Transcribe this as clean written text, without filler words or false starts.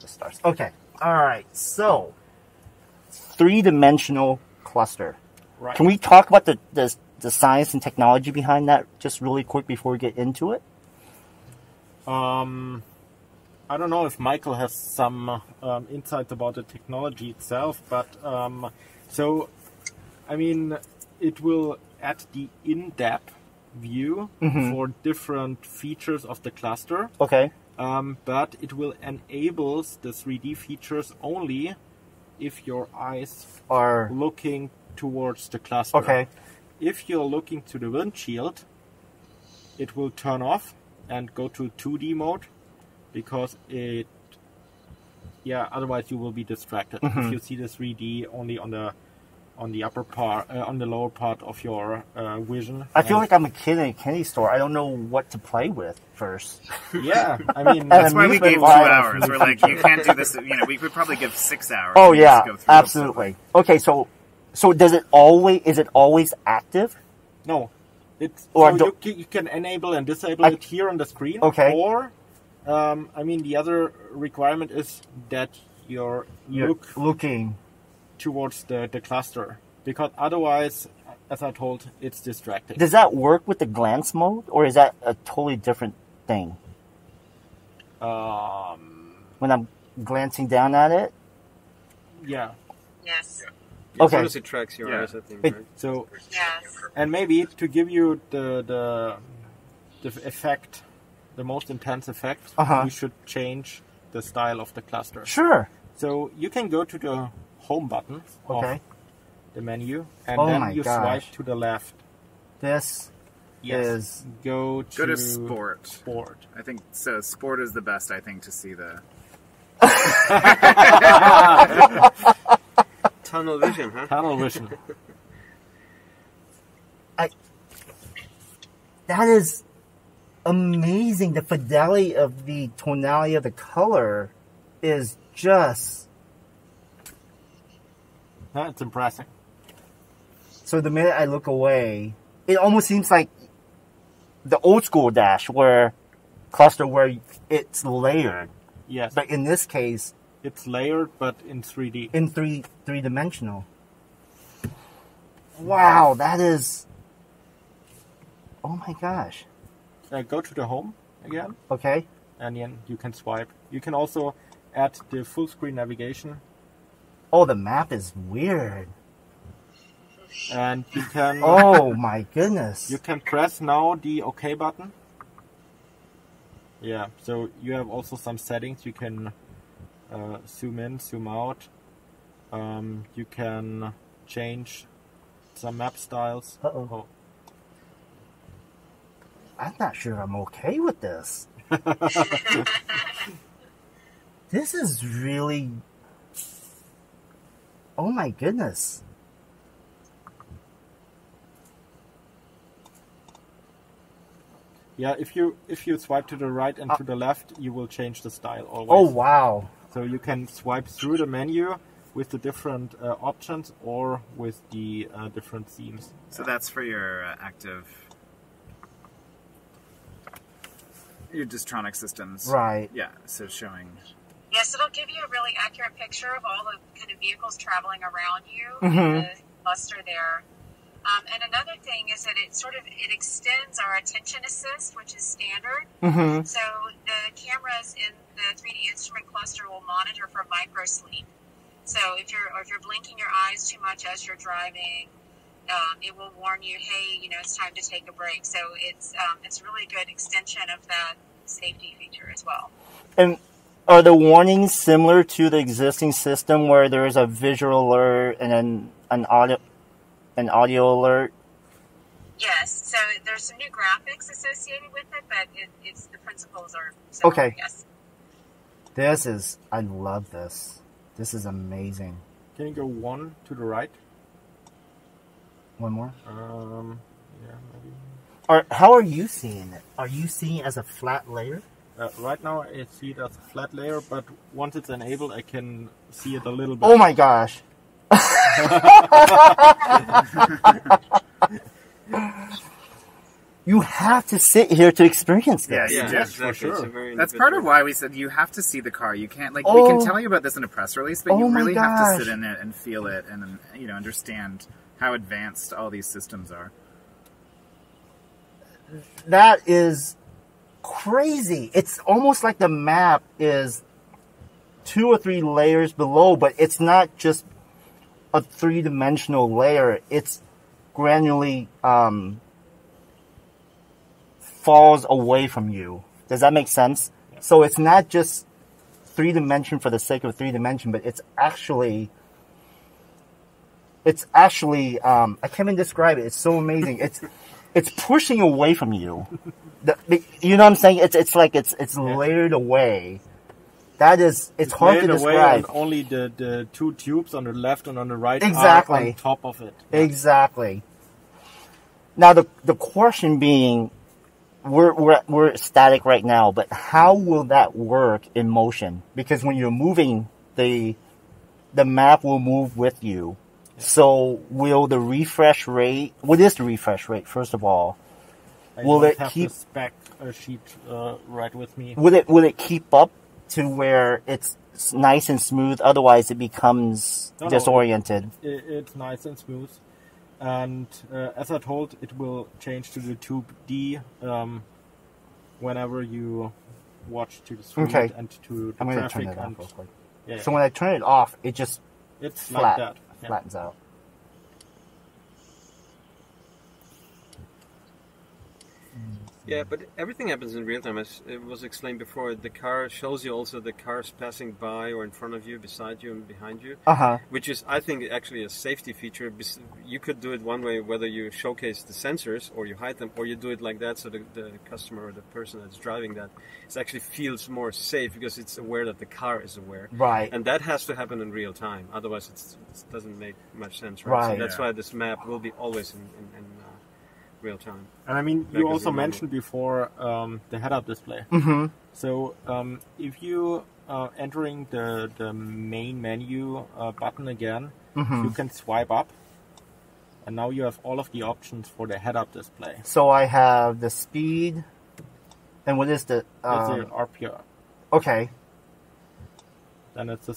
the stars. Okay. All right. So, three-dimensional cluster. Right. Can we talk about the science and technology behind that just really quick before we get into it? I don't know if Michael has some insights about the technology itself, but so, I mean, it will add the in-depth view for different features of the cluster. Okay. But it will enable the 3D features only if your eyes Are looking towards the cluster. okay. If you're looking to the windshield, it will turn off and go to 2D mode because otherwise you will be distracted. If you see the 3D only on the upper part, on the lower part of your vision. I feel like I'm a kid in a candy store. I don't know what to play with first. Yeah, I mean That's why we gave 2 Wow. hours. We're like, you can't do this. You know, we could probably give 6 hours. Oh and yeah, just go through absolutely. Okay, so is it always active? No, it's Or so you can enable and disable it here on the screen. Okay. Or, I mean, the other requirement is that you're looking towards the cluster, because otherwise, as I told, it's distracting. Does that work with the glance mode, or is that a totally different thing? When I'm glancing down at it? Yeah. Yes. Okay. As long as it tracks your eyes, I think. Right? So, Yes. and maybe to give you the effect, the most intense effect, we should change the style of the cluster. Sure. So you can go to the home button of the menu, and then you swipe to the left. This is go to sport. Sport. I think so. Sport is the best. I think to see the tunnel vision, huh? Tunnel vision. That is amazing. The fidelity of the tonality of the color is just... That's impressive. So the minute I look away, it almost seems like the old school dash where it's layered. Yes. But in this case, it's layered, but in 3D. In three-dimensional. Wow, that is... Oh my gosh. Go to the home again. Okay. And then you can swipe. You can also add the full screen navigation. Oh, the map is weird. And you can... Oh my goodness. You can press now the OK button. Yeah, so you have also some settings. You can zoom in, zoom out. You can change some map styles. Uh-oh. I'm not sure I'm okay with this. This is really... Oh my goodness. Yeah, if you swipe to the right and to the left, you will change the style always. Oh wow. So you can swipe through the menu with the different options or with the different themes. So that's for your active... your Distronic systems. Right. Yeah, so showing... Yes, it'll give you a really accurate picture of all the kind of vehicles traveling around you Mm-hmm. in the cluster there. And another thing is that it extends our attention assist, which is standard. Mm-hmm. So the cameras in the 3D instrument cluster will monitor for microsleep. So if you're blinking your eyes too much as you're driving, it will warn you, hey, it's time to take a break. So it's a really good extension of that safety feature as well. And are the warnings similar to the existing system where there is a visual alert and then an audio alert? Yes. So there's some new graphics associated with it, but the principles are similar. Okay. Yes. I love this. This is amazing. Can you go one to the right? One more? Yeah, maybe. How are you seeing it? Are you seeing it as a flat layer? Right now I see it as a flat layer, but once it's enabled, I can see it a little bit. Oh my gosh. You have to sit here to experience this. Yeah, you do. exactly. for sure. It's a very That's part of individual- why we said you have to see the car. You can't we Oh. can tell you about this in a press release, but Oh you my really have to gosh. sit in it and feel it and understand how advanced all these systems are. That is crazy. It's almost like the map is 2 or 3 layers below, but it's not just a 3-dimensional layer. It's gradually falls away from you. Does that make sense? Yeah. So it's not just 3-dimension for the sake of 3-dimension, but it's actually I can't even describe it. It's so amazing. It's pushing away from you. You know what I'm saying? It's like it's layered away. It's hard to laid away describe. on only the 2 tubes on the left and on the right Exactly. are on top of it. Exactly. Now the question being, we're static right now, but how will that work in motion? Because when you're moving, the map will move with you. Yeah. So will the refresh rate? What is the refresh rate? First of all, will it have keep the spec sheet right with me? Will it keep up to where it's nice and smooth? Otherwise, it becomes disoriented. It's nice and smooth. And as I told, it will change to the tube D whenever you watch to the street and to the I'm going to traffic. turn it off real quick. Yeah, so when I turn it off, it just it's like that. Yeah. flattens out. Yeah, but everything happens in real time. As it was explained before, the car shows you also the cars passing by or in front of you, beside you, and behind you. Which is, I think, actually a safety feature. You could do it one way, whether you showcase the sensors or you hide them, or you do it like that so the customer or the person that's driving that actually feels more safe because it's aware that the car is aware. Right. And that has to happen in real time. Otherwise, it doesn't make much sense, right? Right. So that's why this map will be always in real time. And I mean, you also mentioned before the head-up display. Mm-hmm. So if you entering the main menu button again, you can swipe up, and now you have all of the options for the head-up display. So I have the speed, and what is the That's the RPR. Okay. Then it's the